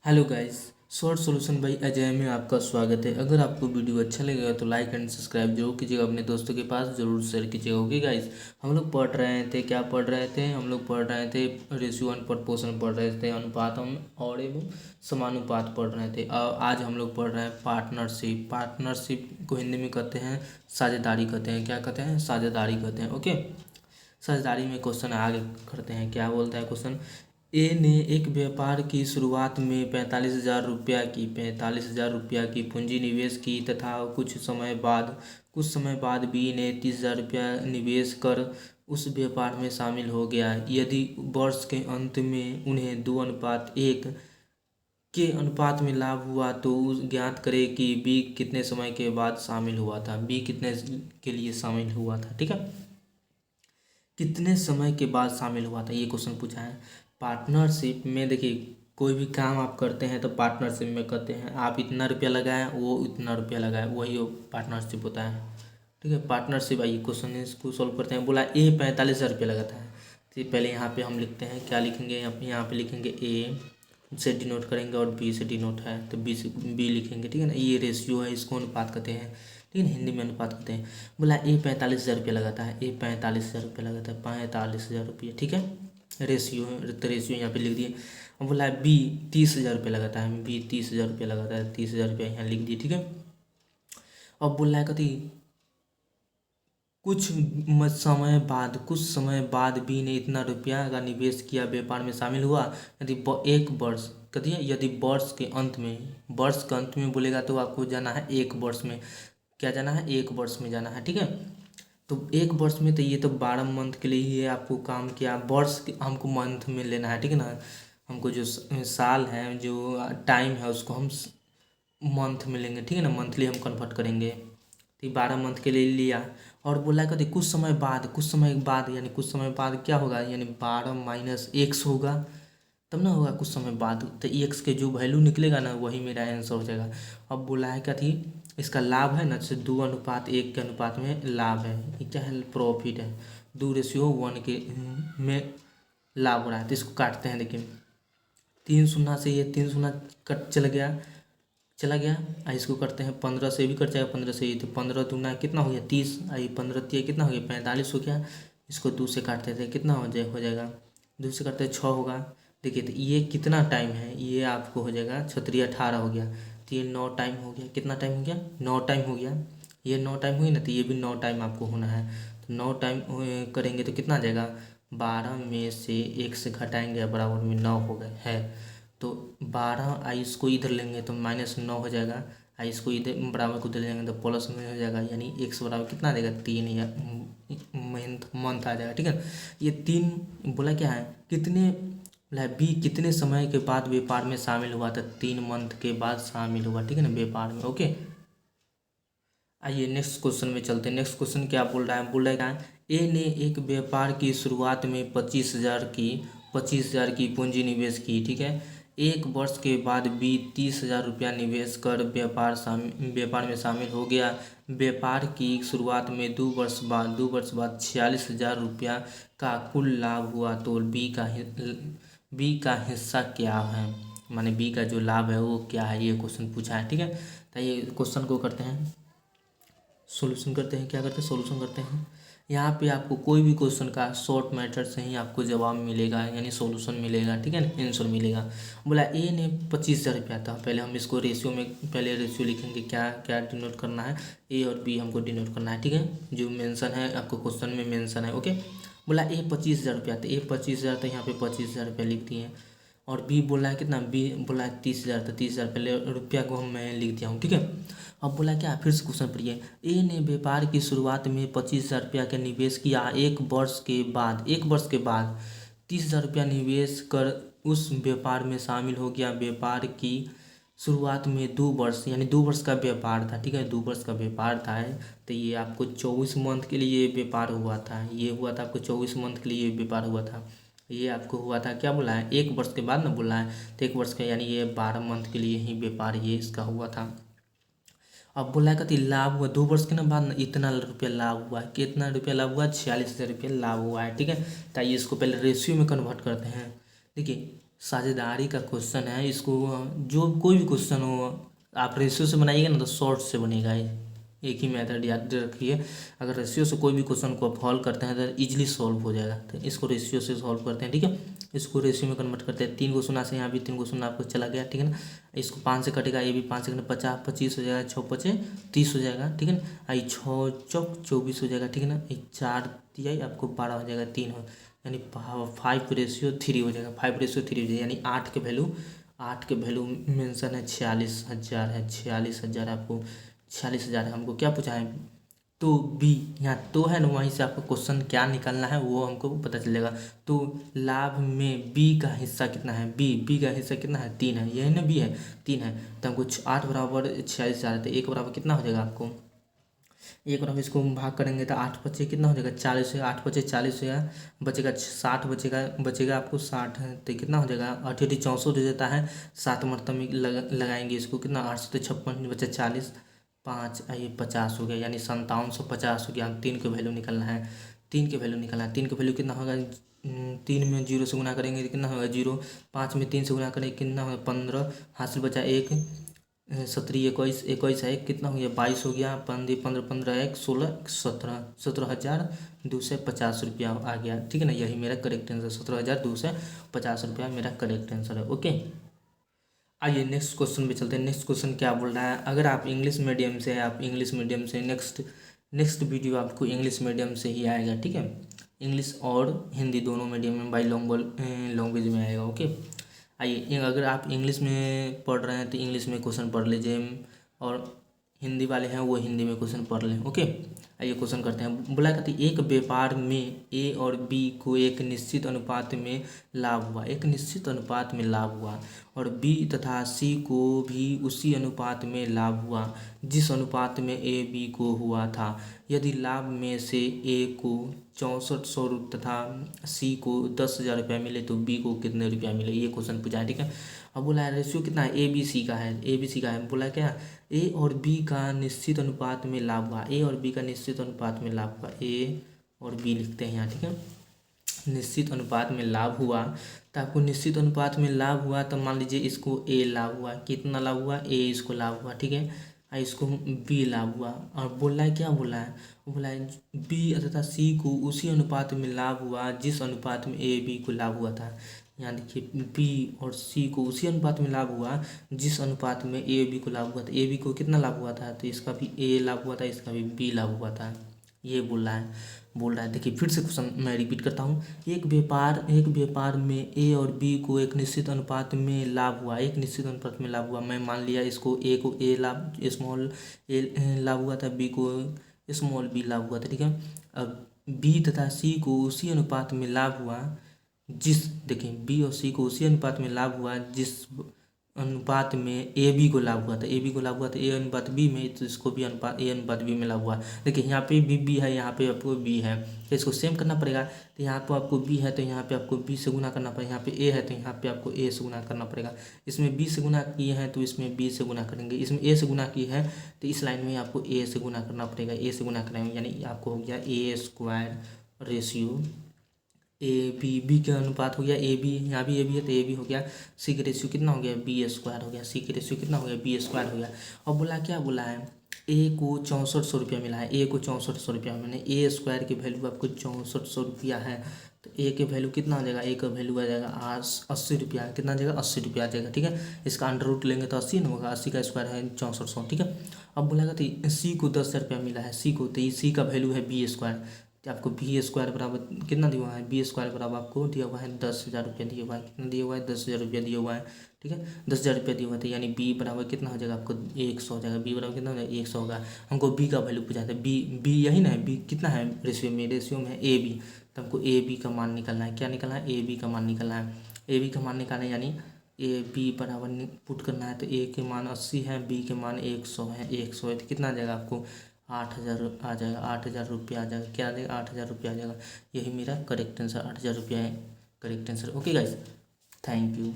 Hello guys. Short solution by Ajay में आपका स्वागत है। अगर आपको वीडियो अच्छा लगेगा तो लाइक एंड सब्सक्राइब जरूर कीजिएगा, अपने दोस्तों के पास जरूर शेयर कीजिएगा। ओके गाइस, हम लोग पढ़ रहे थे, क्या पढ़ रहे थे? हम लोग पढ़ रहे थे रेशियो एंड प्रोपोर्शन पढ़ रहे थे, अनुपात हम और एवं समानुपात पढ़ रहे थे। और आज हम लोग पढ़ रहे हैं पार्टनरशिप। पार्टनरशिप को हिंदी में कहते हैं साझेदारी कहते हैं। क्या कहते हैं? साझेदारी कहते हैं। ओके, साझेदारी में क्वेश्चन आगे करते हैं। क्या बोलता है क्वेश्चन? ए ने एक व्यापार की शुरुआत में 45,000 रुपया की पूंजी निवेश की तथा कुछ समय बाद बी ने 30,000 रुपया निवेश कर उस व्यापार में शामिल हो गया। यदि वर्ष के अंत में उन्हें 2:1 के अनुपात में लाभ हुआ तो ज्ञात करें कि बी कितने समय के बाद शामिल हुआ था। बी कितने के लिए शामिल हुआ था? ठीक है, कितने समय के बाद शामिल हुआ था, ये क्वेश्चन पूछा है। पार्टनरशिप में देखिए, कोई भी काम आप करते हैं तो पार्टनरशिप में करते हैं। आप इतना रुपया लगाएं, वो इतना रुपया लगाए, वही पार्टनरशिप होता है। ठीक है, पार्टनरशिप। आइए क्वेश्चन इसको सॉल्व करते हैं। बोला ए 45,000 रुपया लगाता है, तो पहले यहाँ पे हम लिखते हैं, क्या लिखेंगे? यहाँ पे लिखेंगे ए से डिनोट करेंगे और बी से डिनोट है तो बी से बी लिखेंगे। ठीक है ना, ये रेशियो है, इसको अनुपात कहते हैं। ठीक है, हिंदी में अनुपात कहते हैं। बोला ए 45,000 रुपया लगाता है, ए 45,000 रुपया लगाता है, 45,000 रुपये। ठीक है, रेशियो है तो रेशियो यहाँ पे लिख दिए। अब बोला बी 30,000 रुपया लगाता है, बी 30,000 रुपया लगाता है, 30,000 रुपया यहाँ लिख दिए। ठीक है, अब बोल रहा है कथी? कुछ समय बाद बी ने इतना रुपया का निवेश किया, व्यापार में शामिल हुआ। यदि एक वर्ष कहती है, यदि वर्ष के अंत में बोलेगा तो आपको जाना है एक वर्ष में। क्या जाना है? एक वर्ष में जाना है। ठीक है, तो एक वर्ष में तो ये तो 12 मंथ के लिए ही है आपको काम किया। हमको मंथ में लेना है। ठीक है ना, हमको जो साल है, जो टाइम है, उसको हम मंथ में लेंगे। ठीक है ना, मंथली हम कन्वर्ट करेंगे। तो 12 मंथ के लिए लिया और बोला कहते कुछ समय बाद यानी कुछ समय बाद क्या होगा? यानी 12 - x होगा, तब ना होगा कुछ समय बाद। तो x के जो वैल्यू निकलेगा ना, वही मेरा आंसर हो जाएगा। अब बोला है क्या थी? इसका लाभ है ना, जैसे 2:1 के अनुपात में लाभ है। ये क्या है? प्रॉफिट है। 2:1 के में लाभ हो रहा है। तो इसको काटते हैं। देखिए, 3 शून्य से ये 3 शून्य कट चला गया। इसको करते हैं 15 से भी कट जाएगा, 15 से ये तो 15 दूना कितना हो गया? 30। आई 15 तिया कितना हो गया? 45 हो गया। इसको 2 से काटते थे, कितना हो जाएगा? 2 से काटते 6 होगा। देखिए, तो ये कितना टाइम है? ये आपको हो जाएगा 18 हो गया। तो ये 9 टाइम हो गया। कितना टाइम हो गया? 9 टाइम हो गया। ये 9 टाइम हुई ना, तो ये भी 9 टाइम आपको होना है। तो 9 टाइम करेंगे तो कितना आ जाएगा? 12 में से 1 से घटाएंगे, बराबर में 9 हो गए है। तो 12 आई इसको इधर लेंगे तो -9 हो जाएगा। आई इसको इधर बराबर को इधर लेंगे तो प्लस में हो जाएगा। यानी x बराबर कितना देगा? 3 या मंथ आ जाएगा। ठीक है, ये 3 बोला क्या है? कितने बोला बी कितने समय के बाद व्यापार में शामिल हुआ था? 3 मंथ के बाद शामिल हुआ। ठीक है ना, व्यापार में। ओके, आइए नेक्स्ट क्वेश्चन में चलते हैं। नेक्स्ट क्वेश्चन क्या बोल रहा है? बोल रहा है ए ने एक व्यापार की शुरुआत में 25,000 की पूंजी निवेश की। ठीक है, एक वर्ष के बाद बी 30,000 रुपया निवेश कर व्यापार में शामिल हो गया। व्यापार की शुरुआत में 2 वर्ष बाद 46,000 रुपया का कुल लाभ हुआ तो बी का हिस्सा क्या है? माने बी का जो लाभ है वो क्या है? ये क्वेश्चन पूछा है। ठीक है, तो ये क्वेश्चन को करते हैं, सॉल्यूशन करते हैं। क्या करते हैं? सॉल्यूशन करते हैं। यहाँ पे आपको कोई भी क्वेश्चन का शॉर्ट मेथड से ही आपको जवाब मिलेगा, यानी सॉल्यूशन मिलेगा। ठीक है ना, आंसर मिलेगा। बोला ए ने 25,000 रुपया था। पहले हम इसको रेशियो में पहले रेशियो लिखेंगे। क्या क्या डिनोट करना है? ए और बी हमको डिनोट करना है। ठीक है, जो मेंशन है आपको क्वेश्चन में मेंशन है। ओके, बोला ए 25,000 रुपया, तो ए 25,000 तो यहाँ पे 25,000 रुपया लिख दिए। और बी बोला है कितना? बी बोला है 30,000, तो 30,000 पहले रुपया को मैं लिख दिया हूँ। ठीक है, अब बोला क्या? फिर से क्वेश्चन पढ़िए। ए ने व्यापार की शुरुआत में 25,000 रुपया का निवेश किया। एक वर्ष के बाद 30,000 रुपया निवेश कर उस व्यापार में शामिल हो गया। व्यापार की शुरुआत में 2 वर्ष यानी 2 वर्ष का व्यापार था। ठीक है, 2 वर्ष का व्यापार था। तो ये आपको 24 मंथ के लिए व्यापार हुआ था। ये हुआ था आपको 24 मंथ के लिए व्यापार हुआ था। ये आपको हुआ था, क्या बोला है? एक वर्ष के बाद ना बोला है, तो एक वर्ष का यानी ये 12 मंथ के लिए ही व्यापार ये इसका हुआ था। अब बोला है कति लाभ हुआ 2 वर्ष के ना बाद ना इतना रुपया लाभ हुआ है। कितना रुपया लाभ हुआ? 46,000 रुपया लाभ हुआ है। ठीक है, तो आइए इसको पहले रेशियो में कन्वर्ट करते हैं। देखिए, साझेदारी का क्वेश्चन है। इसको जो कोई भी क्वेश्चन हो आप रेशियो से बनाइएगा ना तो शॉर्ट से बनेगा। ये एक ही मेथड याद रखिए, अगर रेशियो से कोई भी क्वेश्चन को आप हॉल करते हैं तो इजीली सॉल्व हो जाएगा। तो इसको रेशियो से सॉल्व करते हैं, ठीक है। इसको रेशियो में कन्वर्ट करते हैं। 3 को शून्य से यहाँ भी 3 को शून्य आपको चला गया, ठीक है ना। इसको 5 से कटेगा, ये भी 5 से कटेगा, 50 25 हो जाएगा, 6 पचे 30 हो जाएगा, ठीक है ना। आई 6 चौक 24 हो जाएगा, ठीक है ना। एक 4 दिया आपको 12 हो जाएगा, 3 हो यानी 5:3 हो जाएगा, 5:3 हो जाएगा। यानी 8 के वैल्यू मेंशन है 46,000 है, 46,000 आपको 46,000 है। हमको क्या पूछा है, तो बी यहाँ तो है ना, वहीं से आपको क्वेश्चन क्या निकालना है वो हमको पता चलेगा। तो लाभ में बी का हिस्सा कितना है, बी का हिस्सा कितना है 3 है, यही ना बी है 3 है। तो हमको 8 बराबर 46,000 तो 1 बराबर कितना हो जाएगा आपको, 1 बराबर इसको भाग करेंगे तो 8 बचे कितना हो जाएगा 40 हो, 8 बचे 40 हो जाएगा, बचेगा 60 बचेगा आपको 60 है तो कितना हो जाएगा 8 64 हो जाता है। 7 मरतब में लगाएंगे इसको कितना 856 बचे 40 5 ये 50 हो गया, यानी 5750 हो गया। 3 के वैल्यू निकलना है, 3 के वैल्यू निकलना है। 3 के वैल्यू कितना होगा, 3 में 0 से गुना करेंगे तो कितना होगा 0, 5 में 3 से गुना करेंगे कितना होगा 15, हासिल बचा 1, 17 21 21 है, कितना हो गया 22 हो गया, 15 15 15 1 16 17,250 रुपया आ गया, ठीक है ना। यही मेरा करेक्ट आंसर 17,250 रुपया मेरा करेक्ट आंसर है। ओके, आइए नेक्स्ट क्वेश्चन पे चलते हैं। नेक्स्ट क्वेश्चन क्या बोल रहा है, अगर आप इंग्लिश मीडियम से है, आप इंग्लिश मीडियम से नेक्स्ट वीडियो आपको इंग्लिश मीडियम से ही आएगा, ठीक है। इंग्लिश और हिंदी दोनों मीडियम में बाईलिंगुअल लैंग्वेज में आएगा। ओके, आइए अगर आप इंग्लिश में पढ़ रहे हैं तो इंग्लिश में क्वेश्चन पढ़ लीजिए, और हिंदी वाले हैं वो हिंदी में क्वेश्चन पढ़ लें। ओके, आइए क्वेश्चन करते हैं। बोला कहते एक व्यापार में ए और बी को एक निश्चित अनुपात में लाभ हुआ, एक निश्चित अनुपात में लाभ हुआ, और बी तथा सी को भी उसी अनुपात में लाभ हुआ जिस अनुपात में ए बी को हुआ था। यदि लाभ में से ए को 6400 तथा सी को 10,000 रुपया मिले तो बी को कितने रुपया मिले, ये क्वेश्चन पूछा है, ठीक है। अब बोला है रेशियो कितना है, ए बी सी का है, ए बी सी का है। बोला क्या, ए और बी का निश्चित अनुपात में लाभ हुआ, ए और बी का निश्चित अनुपात में लाभ हुआ, ए और बी लिखते हैं यहाँ, ठीक है। निश्चित अनुपात में लाभ हुआ, तो आपको निश्चित अनुपात में लाभ हुआ तो मान लीजिए इसको ए लाभ हुआ, कितना लाभ हुआ, ए इसको लाभ हुआ, ठीक है। और इसको बी लाभ हुआ, और बोला है क्या बोला है, बोला है बी तथा सी को उसी अनुपात में लाभ हुआ जिस अनुपात में ए बी को लाभ हुआ था। यहाँ देखिए बी और सी को उसी अनुपात में लाभ हुआ जिस अनुपात में ए बी को लाभ हुआ था। ए बी को कितना लाभ हुआ था, तो इसका भी ए लाभ हुआ था, इसका भी बी लाभ हुआ था, ये बोल रहा है। देखिए फिर से क्वेश्चन मैं रिपीट करता हूँ। एक व्यापार में ए और बी को एक निश्चित अनुपात में लाभ हुआ, एक निश्चित अनुपात में लाभ हुआ। मैं मान लिया इसको ए को ए लाभ स्मॉल ए लाभ हुआ था, बी को स्मॉल बी लाभ हुआ था, ठीक है। अब बी तथा सी को उसी अनुपात में लाभ हुआ देखिए बी और सी को उसी अनुपात में लाभ हुआ जिस अनुपात में ए बी को लाभ हुआ था, ए बी को लाभ हुआ था ए अनुपात बी में, तो इसको भी अनुपात ए अनुपात बी में लाभ हुआ। देखिए यहाँ पे बी है, यहाँ पे आपको बी है, तो इसको सेम करना पड़ेगा। तो यहाँ पे आपको बी है तो यहाँ पे आपको बी से गुना करना पड़ेगा, यहाँ पे ए है तो यहाँ पे आपको ए से गुना करना पड़ेगा। इसमें बी से गुना किए हैं तो इसमें बी से गुना करेंगे, इसमें ए से गुना किए हैं तो इस लाइन में आपको ए से गुना करना पड़ेगा, ए से गुना करेंगे यानी आपको हो गया ए स्क्वायर रेशियो ए बी का अनुपात हो गया ए बी, यहाँ भी ए बी है तो ए बी हो गया। सी का रेशियो कितना हो गया बी स्क्वायर हो गया, सी का रेशियो कितना हो गया बी स्क्वायर हो गया। और बोला क्या बोला है, ए को 6400 रुपया मिला है, ए को 6400 रुपया, मैंने ए स्क्वायर की वैल्यू आपको 6400 रुपया है, तो ए के वैल्यू कितना आ जाएगा, ए का वैल्यू आ जाएगा 80 रुपया, कितना आ जाएगा 80 रुपया आ जाएगा, ठीक है। इसका अंडर रूट लेंगे तो 80 ना होगा, 80 का स्क्वायर है 6400, ठीक है। अब बोलेगा तो सी को 10,000 रुपया मिला है, सी को, तो सी का वैल्यू है बी स्क्वायर, तो आपको बी स्क्वायर बराबर कितना दिया हुआ है, बी स्क्वायर बराबर आपको दिया हुआ है 10,000 रुपया दिया हुआ है, कितना दिया हुआ है 10,000 रुपया दिया हुआ है, ठीक है। 10,000 रुपया दिया हुआ था, यानी बी बराबर कितना हो जाएगा आपको 100 हो जाएगा, बी बराबर कितना हो जाएगा 100 होगा। हमको बी का वैल्यू पूछा था, बी यही ना है, बी कितना है रेशियो में है ए बी, तो हमको ए बी का मान निकलना है, क्या निकलना है ए बी का मान निकलना है, ए बी का मान निकालना है, यानी ए बी बराबर पुट करना है, तो ए के मान 80 है, बी के मान 100 है, 100 है तो कितना आ जाएगा आपको 8,000 आ जाएगा, 8,000 रुपया आ जाएगा, क्या आ जाएगा 8,000 रुपया आ जाएगा। यही मेरा करेक्ट आंसर 8,000 रुपया है correct answer. Okay guys, thank you.